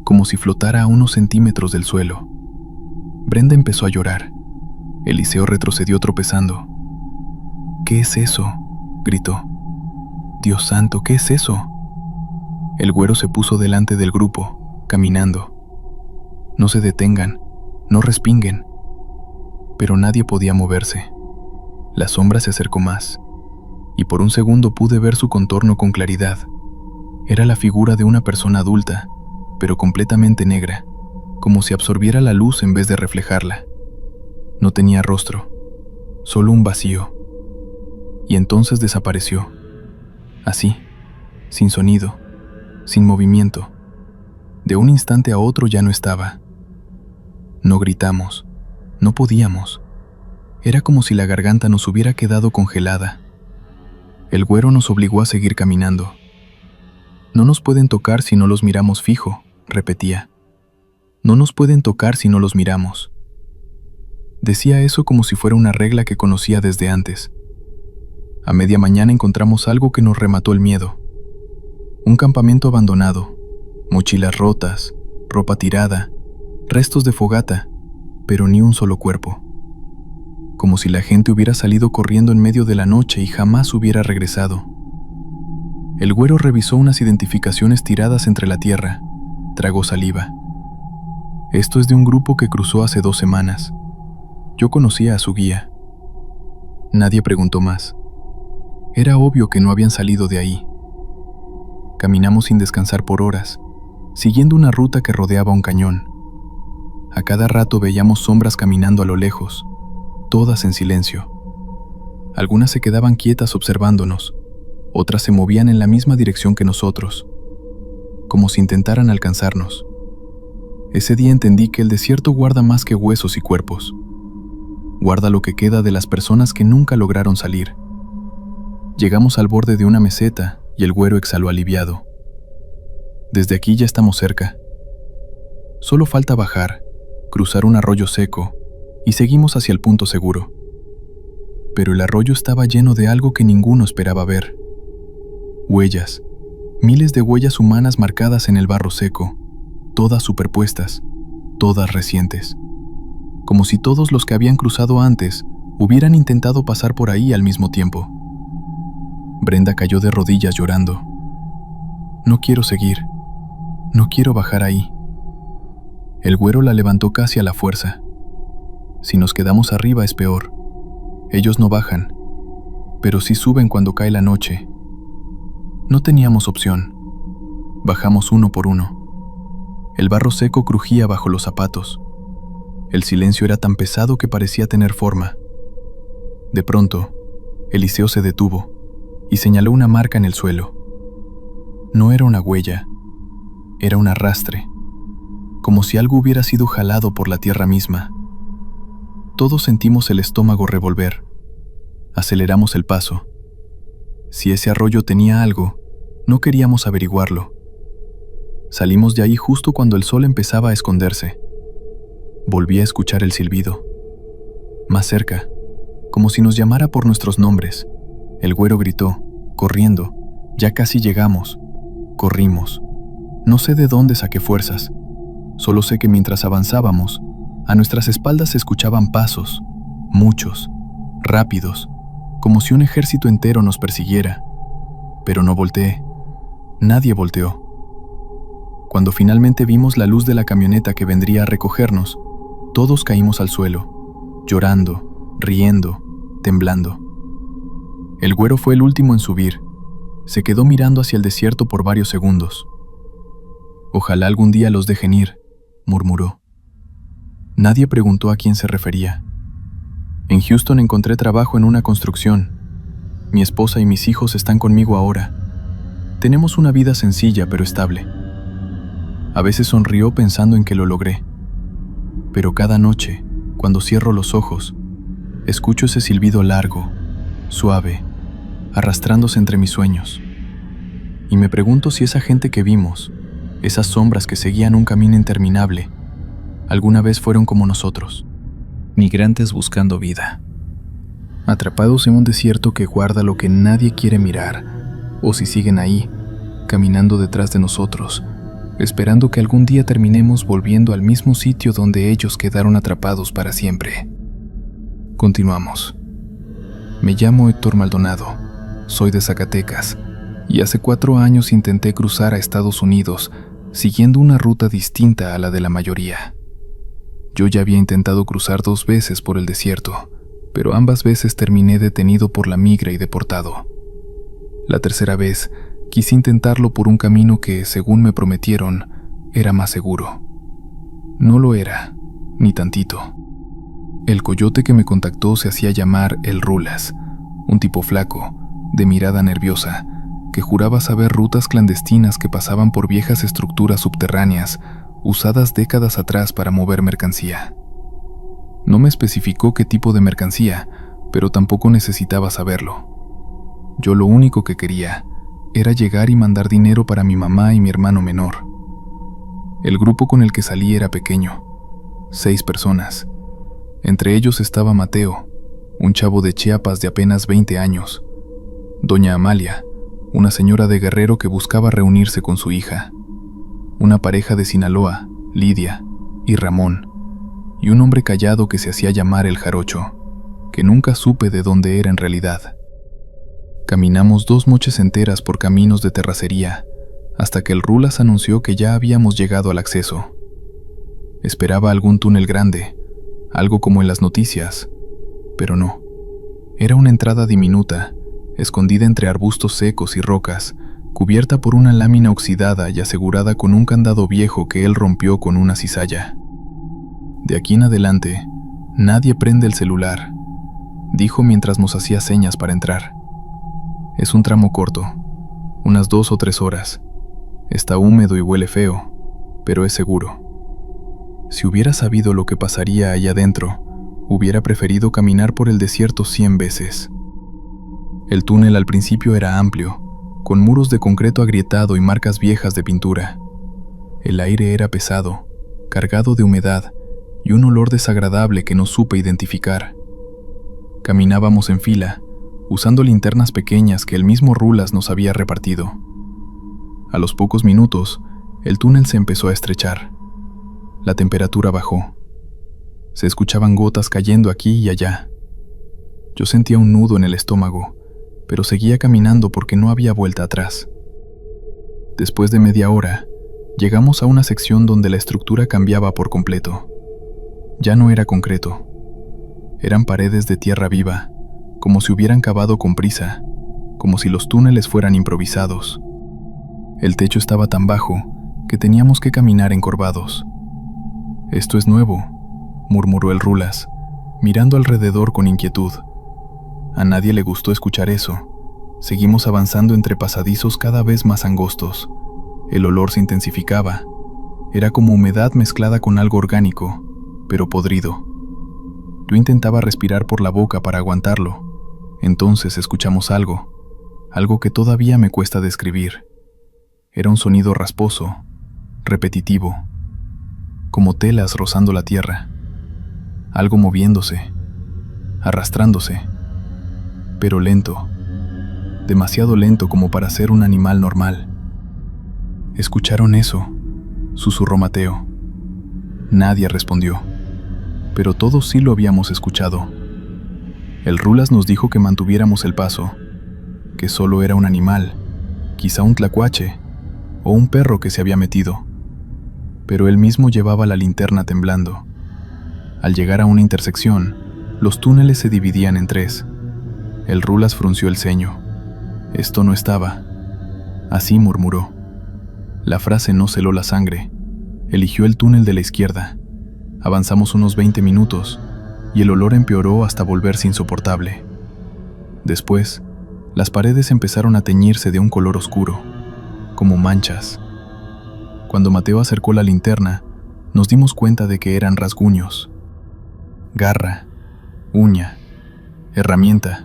como si flotara a unos centímetros del suelo. Brenda empezó a llorar. Eliseo retrocedió tropezando. «¿Qué es eso?», gritó. «Dios santo, ¿qué es eso?». El güero se puso delante del grupo, caminando. «No se detengan, no respinguen». Pero nadie podía moverse. La sombra se acercó más, y por un segundo pude ver su contorno con claridad. Era la figura de una persona adulta, pero completamente negra, como si absorbiera la luz en vez de reflejarla. No tenía rostro, solo un vacío. Y entonces desapareció, así, sin sonido, sin movimiento. De un instante a otro ya no estaba. No gritamos, no podíamos. Era como si la garganta nos hubiera quedado congelada. El güero nos obligó a seguir caminando. «No nos pueden tocar si no los miramos fijo», repetía. «No nos pueden tocar si no los miramos». Decía eso como si fuera una regla que conocía desde antes. A media mañana encontramos algo que nos remató el miedo. Un campamento abandonado, mochilas rotas, ropa tirada, restos de fogata, pero ni un solo cuerpo. Como si la gente hubiera salido corriendo en medio de la noche y jamás hubiera regresado. El güero revisó unas identificaciones tiradas entre la tierra. Tragó saliva. Esto es de un grupo que cruzó hace 2 semanas. Yo conocía a su guía. Nadie preguntó más. Era obvio que no habían salido de ahí. Caminamos sin descansar por horas, siguiendo una ruta que rodeaba un cañón. A cada rato veíamos sombras caminando a lo lejos, todas en silencio. Algunas se quedaban quietas observándonos, otras se movían en la misma dirección que nosotros, como si intentaran alcanzarnos. Ese día entendí que el desierto guarda más que huesos y cuerpos. Guarda lo que queda de las personas que nunca lograron salir. Llegamos al borde de una meseta y el güero exhaló aliviado. Desde aquí ya estamos cerca. Solo falta bajar, cruzar un arroyo seco y seguimos hacia el punto seguro. Pero el arroyo estaba lleno de algo que ninguno esperaba ver. Huellas, miles de huellas humanas marcadas en el barro seco, todas superpuestas, todas recientes. Como si todos los que habían cruzado antes hubieran intentado pasar por ahí al mismo tiempo. Brenda cayó de rodillas llorando. No quiero seguir. No quiero bajar ahí. El güero la levantó casi a la fuerza. Si nos quedamos arriba es peor. Ellos no bajan, pero sí suben cuando cae la noche. No teníamos opción. Bajamos uno por uno. El barro seco crujía bajo los zapatos. El silencio era tan pesado que parecía tener forma. De pronto, Eliseo se detuvo y señaló una marca en el suelo. No era una huella, era un arrastre, como si algo hubiera sido jalado por la tierra misma. Todos sentimos el estómago revolver. Aceleramos el paso. Si ese arroyo tenía algo, no queríamos averiguarlo. Salimos de ahí justo cuando el sol empezaba a esconderse. Volví a escuchar el silbido. Más cerca, como si nos llamara por nuestros nombres. El güero gritó, corriendo. Ya casi llegamos. Corrimos. No sé de dónde saqué fuerzas. Solo sé que mientras avanzábamos, a nuestras espaldas se escuchaban pasos, muchos, rápidos, como si un ejército entero nos persiguiera. Pero no volteé. Nadie volteó. Cuando finalmente vimos la luz de la camioneta que vendría a recogernos, todos caímos al suelo, llorando, riendo, temblando. El güero fue el último en subir. Se quedó mirando hacia el desierto por varios segundos. Ojalá algún día los dejen ir, murmuró. Nadie preguntó a quién se refería. En Houston encontré trabajo en una construcción. Mi esposa y mis hijos están conmigo ahora. Tenemos una vida sencilla pero estable. A veces sonrió pensando en que lo logré. Pero cada noche, cuando cierro los ojos, escucho ese silbido largo, suave, arrastrándose entre mis sueños. Y me pregunto si esa gente que vimos, esas sombras que seguían un camino interminable, alguna vez fueron como nosotros, migrantes buscando vida, atrapados en un desierto que guarda lo que nadie quiere mirar, o si siguen ahí, caminando detrás de nosotros, esperando que algún día terminemos volviendo al mismo sitio donde ellos quedaron atrapados para siempre. Continuamos. Me llamo Héctor Maldonado, soy de Zacatecas, y hace 4 años intenté cruzar a Estados Unidos siguiendo una ruta distinta a la de la mayoría. Yo ya había intentado cruzar 2 veces por el desierto, pero ambas veces terminé detenido por la migra y deportado. La tercera vez, quise intentarlo por un camino que, según me prometieron, era más seguro. No lo era, ni tantito. El coyote que me contactó se hacía llamar El Rulas, un tipo flaco, de mirada nerviosa, que juraba saber rutas clandestinas que pasaban por viejas estructuras subterráneas, usadas décadas atrás para mover mercancía. No me especificó qué tipo de mercancía, pero tampoco necesitaba saberlo. Yo lo único que quería era llegar y mandar dinero para mi mamá y mi hermano menor. El grupo con el que salí era pequeño, 6 personas. Entre ellos estaba Mateo, un chavo de Chiapas de apenas 20 años, doña Amalia, una señora de Guerrero que buscaba reunirse con su hija, una pareja de Sinaloa, Lidia y Ramón, y un hombre callado que se hacía llamar el Jarocho, que nunca supe de dónde era en realidad. Caminamos 2 noches enteras por caminos de terracería, hasta que el Rulas anunció que ya habíamos llegado al acceso. Esperaba algún túnel grande, algo como en las noticias, pero no. Era una entrada diminuta, escondida entre arbustos secos y rocas, cubierta por una lámina oxidada y asegurada con un candado viejo que él rompió con una cizalla. De aquí en adelante, nadie prende el celular, dijo mientras nos hacía señas para entrar. Es un tramo corto, unas 2 o 3 horas. Está húmedo y huele feo, pero es seguro. Si hubiera sabido lo que pasaría allá adentro, hubiera preferido caminar por el desierto 100 veces. El túnel al principio era amplio, con muros de concreto agrietado y marcas viejas de pintura. El aire era pesado, cargado de humedad y un olor desagradable que no supe identificar. Caminábamos en fila, usando linternas pequeñas que el mismo Rulas nos había repartido. A los pocos minutos, el túnel se empezó a estrechar. La temperatura bajó. Se escuchaban gotas cayendo aquí y allá. Yo sentía un nudo en el estómago, pero seguía caminando porque no había vuelta atrás. Después de media hora, llegamos a una sección donde la estructura cambiaba por completo. Ya no era concreto. Eran paredes de tierra viva, como si hubieran cavado con prisa, como si los túneles fueran improvisados. El techo estaba tan bajo que teníamos que caminar encorvados. «Esto es nuevo», murmuró el Rulas, mirando alrededor con inquietud. A nadie le gustó escuchar eso. Seguimos avanzando entre pasadizos cada vez más angostos. El olor se intensificaba. Era como humedad mezclada con algo orgánico, pero podrido. Yo intentaba respirar por la boca para aguantarlo. Entonces escuchamos algo que todavía me cuesta describir. Era un sonido rasposo, repetitivo, como telas rozando la tierra. Algo moviéndose, arrastrándose, pero lento, demasiado lento como para ser un animal normal. «¿Escucharon eso?», susurró Mateo. Nadie respondió, pero todos sí lo habíamos escuchado. El Rulas nos dijo que mantuviéramos el paso, que solo era un animal, quizá un tlacuache o un perro que se había metido. Pero él mismo llevaba la linterna temblando. Al llegar a una intersección, los túneles se dividían en 3. El Rulas frunció el ceño. «Esto no estaba». Así murmuró. La frase no celó la sangre. Eligió el túnel de la izquierda. Avanzamos unos 20 minutos y el olor empeoró hasta volverse insoportable. Después, las paredes empezaron a teñirse de un color oscuro, como manchas. Cuando Mateo acercó la linterna, nos dimos cuenta de que eran rasguños. Garra, uña, herramienta.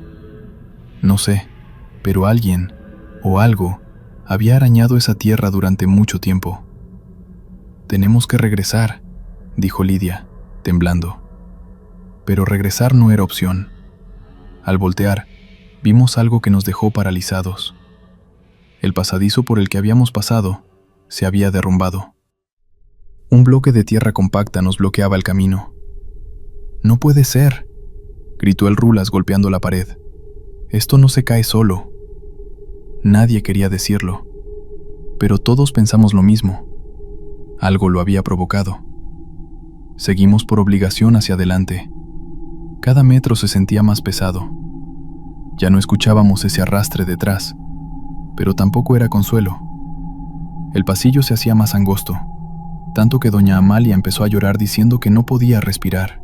No sé, pero alguien o algo había arañado esa tierra durante mucho tiempo. «Tenemos que regresar», dijo Lidia, temblando. Pero regresar no era opción. Al voltear, vimos algo que nos dejó paralizados. El pasadizo por el que habíamos pasado se había derrumbado. Un bloque de tierra compacta nos bloqueaba el camino. «No puede ser», gritó el Rulas golpeando la pared. «Esto no se cae solo». Nadie quería decirlo, pero todos pensamos lo mismo. Algo lo había provocado. Seguimos por obligación hacia adelante. Cada metro se sentía más pesado. Ya no escuchábamos ese arrastre detrás, pero tampoco era consuelo. El pasillo se hacía más angosto, tanto que doña Amalia empezó a llorar diciendo que no podía respirar.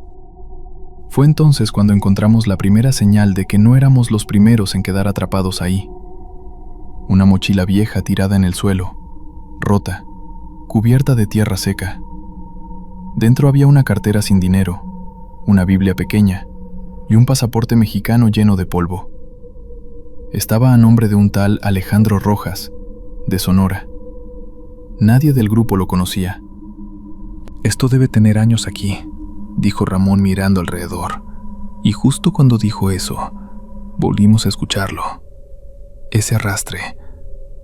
Fue entonces cuando encontramos la primera señal de que no éramos los primeros en quedar atrapados ahí. Una mochila vieja tirada en el suelo, rota, cubierta de tierra seca. Dentro había una cartera sin dinero, una Biblia pequeña y un pasaporte mexicano lleno de polvo. Estaba a nombre de un tal Alejandro Rojas, de Sonora. Nadie del grupo lo conocía. «Esto debe tener años aquí», dijo Ramón mirando alrededor. Y justo cuando dijo eso, volvimos a escucharlo. Ese arrastre,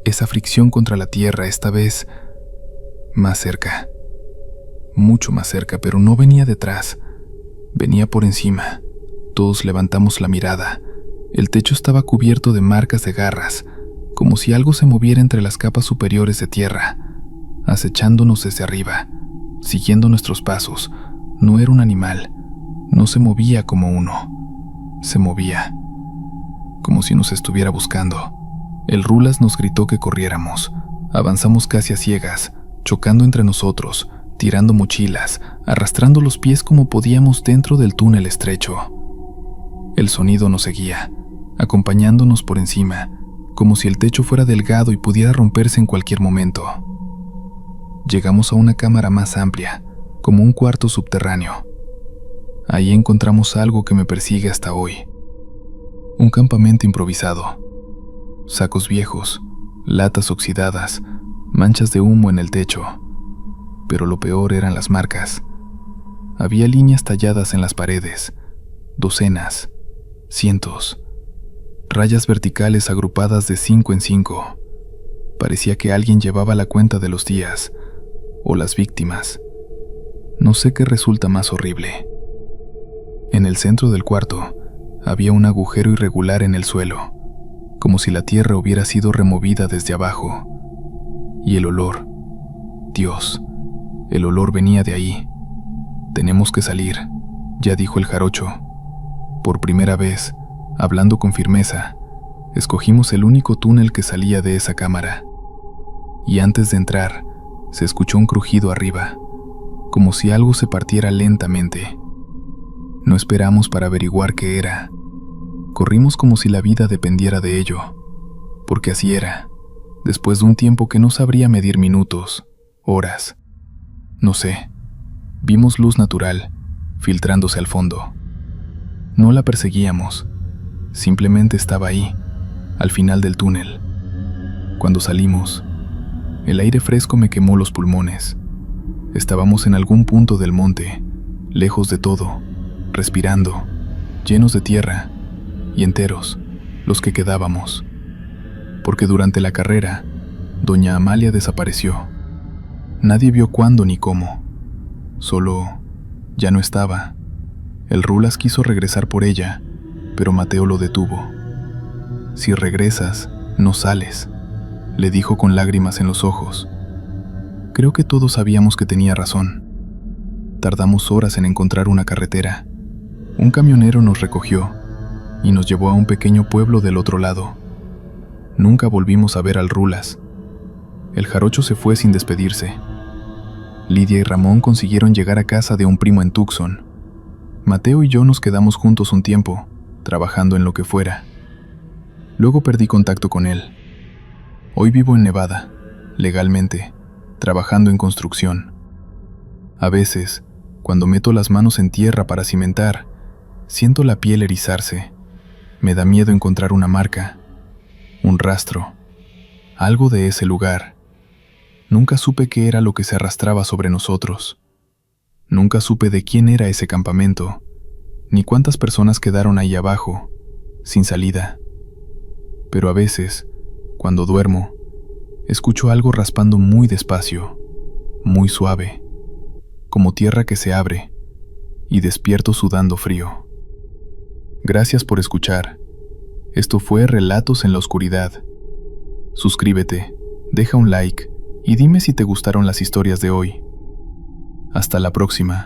esa fricción contra la tierra, esta vez más cerca. Mucho más cerca, pero no venía detrás. Venía por encima. Todos levantamos la mirada. El techo estaba cubierto de marcas de garras, como si algo se moviera entre las capas superiores de tierra, acechándonos desde arriba, siguiendo nuestros pasos. No era un animal, no se movía como uno, se movía como si nos estuviera buscando. El Rulas nos gritó que corriéramos. Avanzamos casi a ciegas, chocando entre nosotros, tirando mochilas, arrastrando los pies como podíamos dentro del túnel estrecho. El sonido nos seguía, acompañándonos por encima, como si el techo fuera delgado y pudiera romperse en cualquier momento. Llegamos a una cámara más amplia, como un cuarto subterráneo. Ahí encontramos algo que me persigue hasta hoy. Un campamento improvisado. Sacos viejos, latas oxidadas, manchas de humo en el techo. Pero lo peor eran las marcas. Había líneas talladas en las paredes, docenas, cientos, rayas verticales agrupadas de 5 en 5. Parecía que alguien llevaba la cuenta de los días, o las víctimas. No sé qué resulta más horrible. En el centro del cuarto había un agujero irregular en el suelo, como si la tierra hubiera sido removida desde abajo. Y el olor, Dios, el olor venía de ahí. Tenemos que salir, ya dijo el jarocho. Por primera vez, hablando con firmeza, escogimos el único túnel que salía de esa cámara. Y antes de entrar, se escuchó un crujido arriba, como si algo se partiera lentamente. No esperamos para averiguar qué era. Corrimos como si la vida dependiera de ello, porque así era, después de un tiempo que no sabría medir minutos, horas. No sé, vimos luz natural, filtrándose al fondo. No la perseguíamos, simplemente estaba ahí, al final del túnel. Cuando salimos, el aire fresco me quemó los pulmones. Estábamos en algún punto del monte, lejos de todo, respirando, llenos de tierra, y enteros, los que quedábamos. Porque durante la carrera, doña Amalia desapareció. Nadie vio cuándo ni cómo. Solo, ya no estaba. El Rulas quiso regresar por ella, pero Mateo lo detuvo. Si regresas, no sales, le dijo con lágrimas en los ojos. Creo que todos sabíamos que tenía razón. Tardamos horas en encontrar una carretera. Un camionero nos recogió y nos llevó a un pequeño pueblo del otro lado. Nunca volvimos a ver al Rulas. El jarocho se fue sin despedirse. Lidia y Ramón consiguieron llegar a casa de un primo en Tucson. Mateo y yo nos quedamos juntos un tiempo, trabajando en lo que fuera. Luego perdí contacto con él. Hoy vivo en Nevada, legalmente, trabajando en construcción. A veces, cuando meto las manos en tierra para cimentar, siento la piel erizarse. Me da miedo encontrar una marca, un rastro, algo de ese lugar. Nunca supe qué era lo que se arrastraba sobre nosotros. Nunca supe de quién era ese campamento, ni cuántas personas quedaron ahí abajo, sin salida. Pero a veces, cuando duermo, escucho algo raspando muy despacio, muy suave, como tierra que se abre, y despierto sudando frío. Gracias por escuchar. Esto fue Relatos en la Oscuridad. Suscríbete, deja un like y dime si te gustaron las historias de hoy. Hasta la próxima.